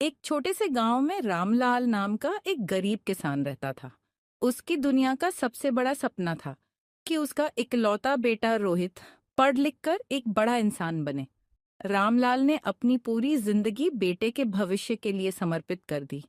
एक छोटे से गांव में रामलाल नाम का एक गरीब किसान रहता था। उसकी दुनिया का सबसे बड़ा सपना था कि उसका इकलौता बेटा रोहित पढ़ लिख कर एक बड़ा इंसान बने। रामलाल ने अपनी पूरी जिंदगी बेटे के भविष्य के लिए समर्पित कर दी।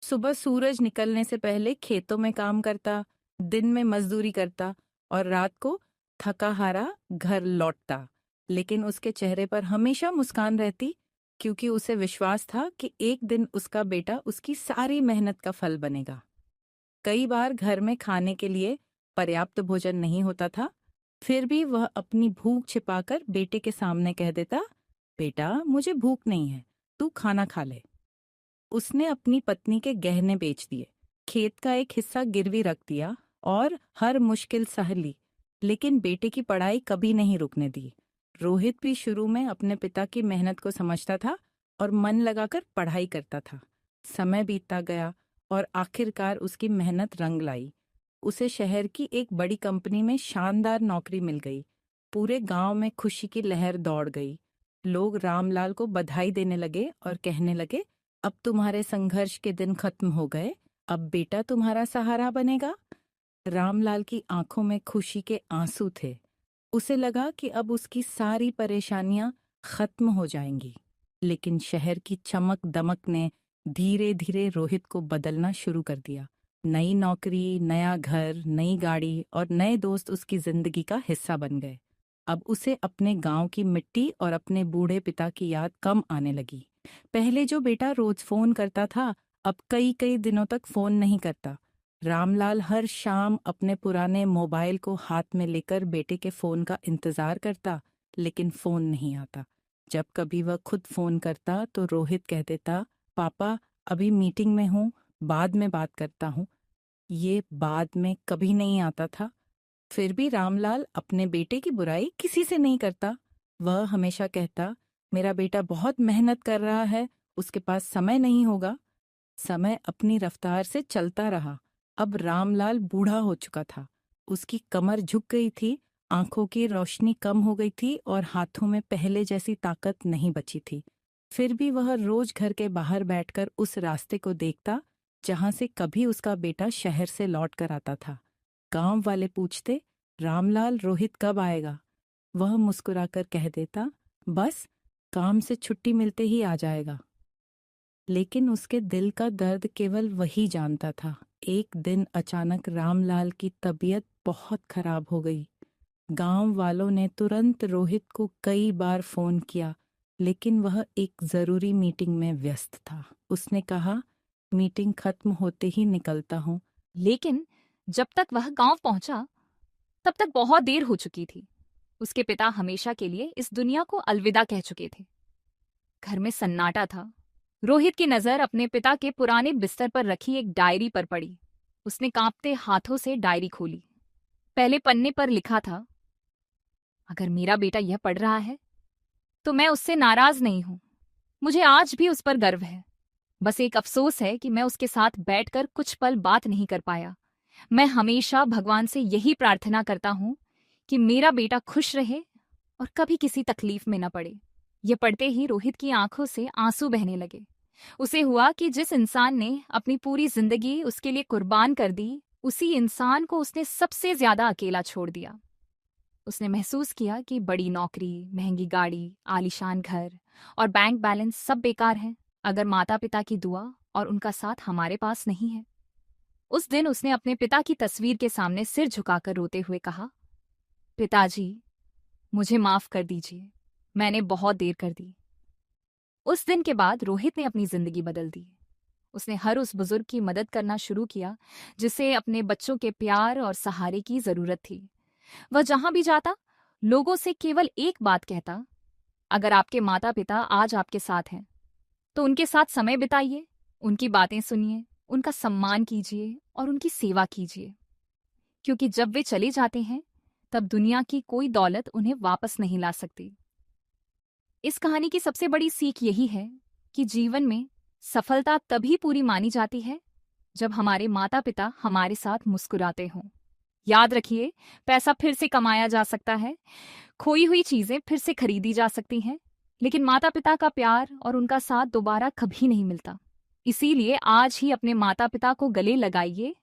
सुबह सूरज निकलने से पहले खेतों में काम करता, दिन में मजदूरी करता और रात को थका हारा घर लौटता। लेकिन उसके चेहरे पर हमेशा मुस्कान रहती, क्योंकि उसे विश्वास था कि एक दिन उसका बेटा उसकी सारी मेहनत का फल बनेगा। कई बार घर में खाने के लिए पर्याप्त भोजन नहीं होता था, फिर भी वह अपनी भूख छिपाकर बेटे के सामने कह देता, बेटा मुझे भूख नहीं है, तू खाना खा ले। उसने अपनी पत्नी के गहने बेच दिए, खेत का एक हिस्सा गिरवी रख दिया और हर मुश्किल सह ली, लेकिन बेटे की पढ़ाई कभी नहीं रुकने दी। रोहित भी शुरू में अपने पिता की मेहनत को समझता था और मन लगाकर पढ़ाई करता था। समय बीतता गया और आखिरकार उसकी मेहनत रंग लाई। उसे शहर की एक बड़ी कंपनी में शानदार नौकरी मिल गई। पूरे गांव में खुशी की लहर दौड़ गई। लोग रामलाल को बधाई देने लगे और कहने लगे, अब तुम्हारे संघर्ष के दिन खत्म हो गए, अब बेटा तुम्हारा सहारा बनेगा। रामलाल की आंखों में खुशी के आंसू थे। उसे लगा कि अब उसकी सारी परेशानियां खत्म हो जाएंगी। लेकिन शहर की चमक दमक ने धीरे धीरे रोहित को बदलना शुरू कर दिया। नई नौकरी, नया घर, नई गाड़ी और नए दोस्त उसकी जिंदगी का हिस्सा बन गए। अब उसे अपने गांव की मिट्टी और अपने बूढ़े पिता की याद कम आने लगी। पहले जो बेटा रोज फोन करता था, अब कई कई दिनों तक फोन नहीं करता। रामलाल हर शाम अपने पुराने मोबाइल को हाथ में लेकर बेटे के फोन का इंतजार करता, लेकिन फोन नहीं आता। जब कभी वह खुद फोन करता तो रोहित कह देता, पापा अभी मीटिंग में हूँ, बाद में बात करता हूँ। ये बाद में कभी नहीं आता था। फिर भी रामलाल अपने बेटे की बुराई किसी से नहीं करता। वह हमेशा कहता, मेरा बेटा बहुत मेहनत कर रहा है, उसके पास समय नहीं होगा। समय अपनी रफ्तार से चलता रहा। अब रामलाल बूढ़ा हो चुका था। उसकी कमर झुक गई थी, आंखों की रोशनी कम हो गई थी और हाथों में पहले जैसी ताकत नहीं बची थी। फिर भी वह रोज घर के बाहर बैठकर उस रास्ते को देखता जहां से कभी उसका बेटा शहर से लौट कर आता था। गांव वाले पूछते, रामलाल रोहित कब आएगा? वह मुस्कुराकर कह देता, बस काम से छुट्टी मिलते ही आ जाएगा। लेकिन उसके दिल का दर्द केवल वही जानता था। एक दिन अचानक रामलाल की तबीयत बहुत खराब हो गई। गांव वालों ने तुरंत रोहित को कई बार फोन किया, लेकिन वह एक जरूरी मीटिंग में व्यस्त था। उसने कहा, मीटिंग खत्म होते ही निकलता हूँ। लेकिन जब तक वह गांव पहुंचा तब तक बहुत देर हो चुकी थी। उसके पिता हमेशा के लिए इस दुनिया को अलविदा कह चुके थे। घर में सन्नाटा था। रोहित की नजर अपने पिता के पुराने बिस्तर पर रखी एक डायरी पर पड़ी। उसने कांपते हाथों से डायरी खोली। पहले पन्ने पर लिखा था, अगर मेरा बेटा यह पढ़ रहा है तो मैं उससे नाराज नहीं हूं। मुझे आज भी उस पर गर्व है। बस एक अफसोस है कि मैं उसके साथ बैठकर कुछ पल बात नहीं कर पाया। मैं हमेशा भगवान से यही प्रार्थना करता हूं कि मेरा बेटा खुश रहे और कभी किसी तकलीफ में न पड़े। ये पढ़ते ही रोहित की आंखों से आंसू बहने लगे। उसे हुआ कि जिस इंसान ने अपनी पूरी जिंदगी उसके लिए कुर्बान कर दी, उसी इंसान को उसने सबसे ज्यादा अकेला छोड़ दिया। उसने महसूस किया कि बड़ी नौकरी, महंगी गाड़ी, आलीशान घर और बैंक बैलेंस सब बेकार हैं अगर माता पिता की दुआ और उनका साथ हमारे पास नहीं है। उस दिन उसने अपने पिता की तस्वीर के सामने सिर झुकाकर रोते हुए कहा, पिताजी, मुझे माफ कर दीजिए, मैंने बहुत देर कर दी। उस दिन के बाद रोहित ने अपनी जिंदगी बदल दी। उसने हर उस बुजुर्ग की मदद करना शुरू किया जिसे अपने बच्चों के प्यार और सहारे की जरूरत थी। वह जहां भी जाता, लोगों से केवल एक बात कहता, अगर आपके माता पिता आज आपके साथ हैं तो उनके साथ समय बिताइए, उनकी बातें सुनिए, उनका सम्मान कीजिए और उनकी सेवा कीजिए। क्योंकि जब वे चले जाते हैं तब दुनिया की कोई दौलत उन्हें वापस नहीं ला सकती। इस कहानी की सबसे बड़ी सीख यही है कि जीवन में सफलता तभी पूरी मानी जाती है जब हमारे माता पिता हमारे साथ मुस्कुराते हों। याद रखिए, पैसा फिर से कमाया जा सकता है, खोई हुई चीजें फिर से खरीदी जा सकती हैं, लेकिन माता पिता का प्यार और उनका साथ दोबारा कभी नहीं मिलता। इसीलिए आज ही अपने माता पिता को गले लगाइए